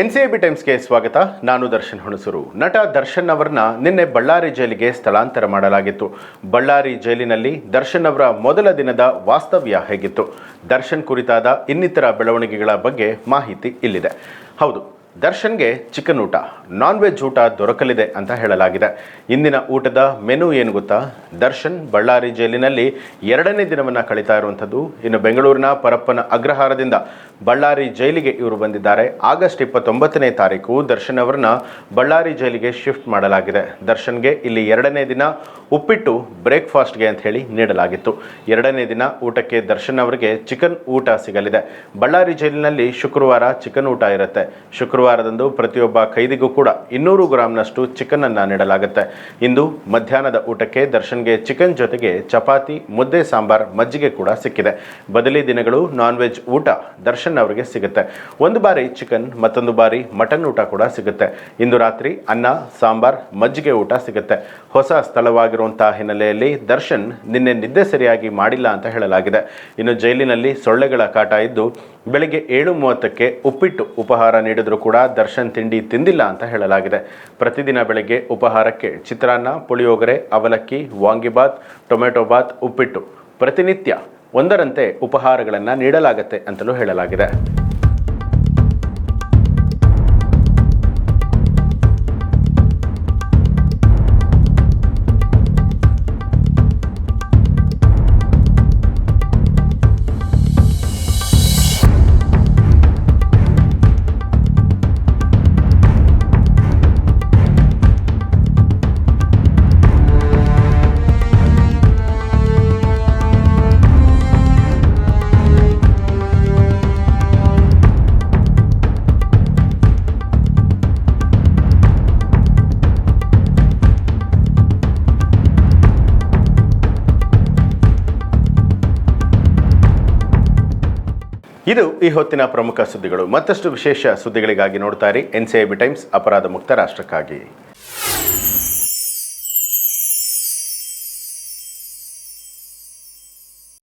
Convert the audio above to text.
NCIB ಟೈಮ್ಸ್ಗೆ ಸ್ವಾಗತ. ನಾನು ದರ್ಶನ್ ಹುಣಸೂರು. ನಟ ದರ್ಶನ್ ಅವರನ್ನ ನಿನ್ನೆ ಬಳ್ಳಾರಿ ಜೈಲಿಗೆ ಸ್ಥಳಾಂತರ ಮಾಡಲಾಗಿತ್ತು. ಬಳ್ಳಾರಿ ಜೈಲಿನಲ್ಲಿ ದರ್ಶನ್ ಅವರ ಮೊದಲ ದಿನದ ವಾಸ್ತವ್ಯ ಹೇಗಿತ್ತು, ದರ್ಶನ್ ಕುರಿತಾದ ಇನ್ನಿತರ ಬೆಳವಣಿಗೆಗಳ ಬಗ್ಗೆ ಮಾಹಿತಿ ಇಲ್ಲಿದೆ. ಹೌದು, ದರ್ಶನ್ಗೆ ಚಿಕನ್ ಊಟ, ನಾನ್ ವೆಜ್ ಊಟ ದೊರಕಲಿದೆ ಅಂತ ಹೇಳಲಾಗಿದೆ. ಇಂದಿನ ಊಟದ ಮೆನು ಏನು ಗೊತ್ತಾ? ದರ್ಶನ್ ಬಳ್ಳಾರಿ ಜೈಲಿನಲ್ಲಿ 2ನೇ ದಿನವನ್ನು ಕಳೀತಾ ಇರುವಂಥದ್ದು. ಇನ್ನು ಬೆಂಗಳೂರಿನ ಪರಪ್ಪನ ಅಗ್ರಹಾರದಿಂದ ಬಳ್ಳಾರಿ ಜೈಲಿಗೆ ಇವರು ಬಂದಿದ್ದಾರೆ. ಆಗಸ್ಟ್ 29ನೇ ತಾರೀಕು ದರ್ಶನ್ ಅವರನ್ನ ಬಳ್ಳಾರಿ ಜೈಲಿಗೆ ಶಿಫ್ಟ್ ಮಾಡಲಾಗಿದೆ. ದರ್ಶನ್ಗೆ ಇಲ್ಲಿ 2ನೇ ದಿನ ಉಪ್ಪಿಟ್ಟು ಬ್ರೇಕ್ಫಾಸ್ಟ್ಗೆ ಅಂತ ಹೇಳಿ ನೀಡಲಾಗಿತ್ತು. 2ನೇ ದಿನ ಊಟಕ್ಕೆ ದರ್ಶನ್ ಅವರಿಗೆ ಚಿಕನ್ ಊಟ ಸಿಗಲಿದೆ. ಬಳ್ಳಾರಿ ಜೈಲಿನಲ್ಲಿ ಶುಕ್ರವಾರ ಚಿಕನ್ ಊಟ ಇರುತ್ತೆ. ಶುಕ್ರವಾರದಂದು ಪ್ರತಿಯೊಬ್ಬ ಖೈದಿಗೂ ಕೂಡ 200 ಗ್ರಾಂನಷ್ಟು ಚಿಕನ್ ಅನ್ನು ನೀಡಲಾಗುತ್ತೆ. ಇಂದು ಮಧ್ಯಾಹ್ನದ ಊಟಕ್ಕೆ ದರ್ಶನ್ಗೆ ಚಿಕನ್ ಜೊತೆಗೆ ಚಪಾತಿ, ಮುದ್ದೆ, ಸಾಂಬಾರ್, ಮಜ್ಜಿಗೆ ಕೂಡ ಸಿಕ್ಕಿದೆ. ಬದಲಿ ದಿನಗಳು ನಾನ್ ವೆಜ್ ಊಟ ದರ್ಶನ್ ಅವರಿಗೆ ಸಿಗುತ್ತೆ. ಒಂದು ಬಾರಿ ಚಿಕನ್, ಮತ್ತೊಂದು ಬಾರಿ ಮಟನ್ ಊಟ ಕೂಡ ಸಿಗುತ್ತೆ. ಇಂದು ರಾತ್ರಿ ಅನ್ನ, ಸಾಂಬಾರ್, ಮಜ್ಜಿಗೆ ಊಟ ಸಿಗುತ್ತೆ. ಹೊಸ ಸ್ಥಳವಾಗಿರುವಂತಹ ಹಿನ್ನೆಲೆಯಲ್ಲಿ ದರ್ಶನ್ ನಿನ್ನೆ ನಿದ್ದೆ ಸರಿಯಾಗಿ ಮಾಡಿಲ್ಲ ಅಂತ ಹೇಳಲಾಗಿದೆ. ಇನ್ನು ಜೈಲಿನಲ್ಲಿ ಸೊಳ್ಳೆಗಳ ಕಾಟ ಇದ್ದು ಬೆಳಗ್ಗೆ 7:30ಕ್ಕೆ ಉಪ್ಪಿಟ್ಟು ಉಪಹಾರ ನೀಡಿದ್ರು ಕೂಡ ದರ್ಶನ್ ತಿಂಡಿ ತಿಂದಿಲ್ಲ ಅಂತ ಹೇಳಲಾಗಿದೆ. ಪ್ರತಿದಿನ ಬೆಳಗ್ಗೆ ಉಪಹಾರಕ್ಕೆ ಚಿತ್ರಾನ್ನ, ಪುಳಿಯೋಗರೆ, ಅವಲಕ್ಕಿ, ವಾಂಗಿಬಾತ್, ಟೊಮೆಟೊ ಬಾತ್, ಉಪ್ಪಿಟ್ಟು ಪ್ರತಿನಿತ್ಯ ಒಂದರಂತೆ ಉಪಹಾರಗಳನ್ನು ನೀಡಲಾಗುತ್ತೆ ಅಂತಲೂ ಹೇಳಲಾಗಿದೆ. ಇದು ಈ ಹೊತ್ತಿನ ಪ್ರಮುಖ ಸುದ್ದಿಗಳು. ಮತ್ತಷ್ಟು ವಿಶೇಷ ಸುದ್ದಿಗಳಿಗಾಗಿ ನೋಡ್ತಾ ಇರಿ NCIB ಟೈಮ್ಸ್, ಅಪರಾಧ ಮುಕ್ತ ರಾಷ್ಟ್ರಕ್ಕಾಗಿ.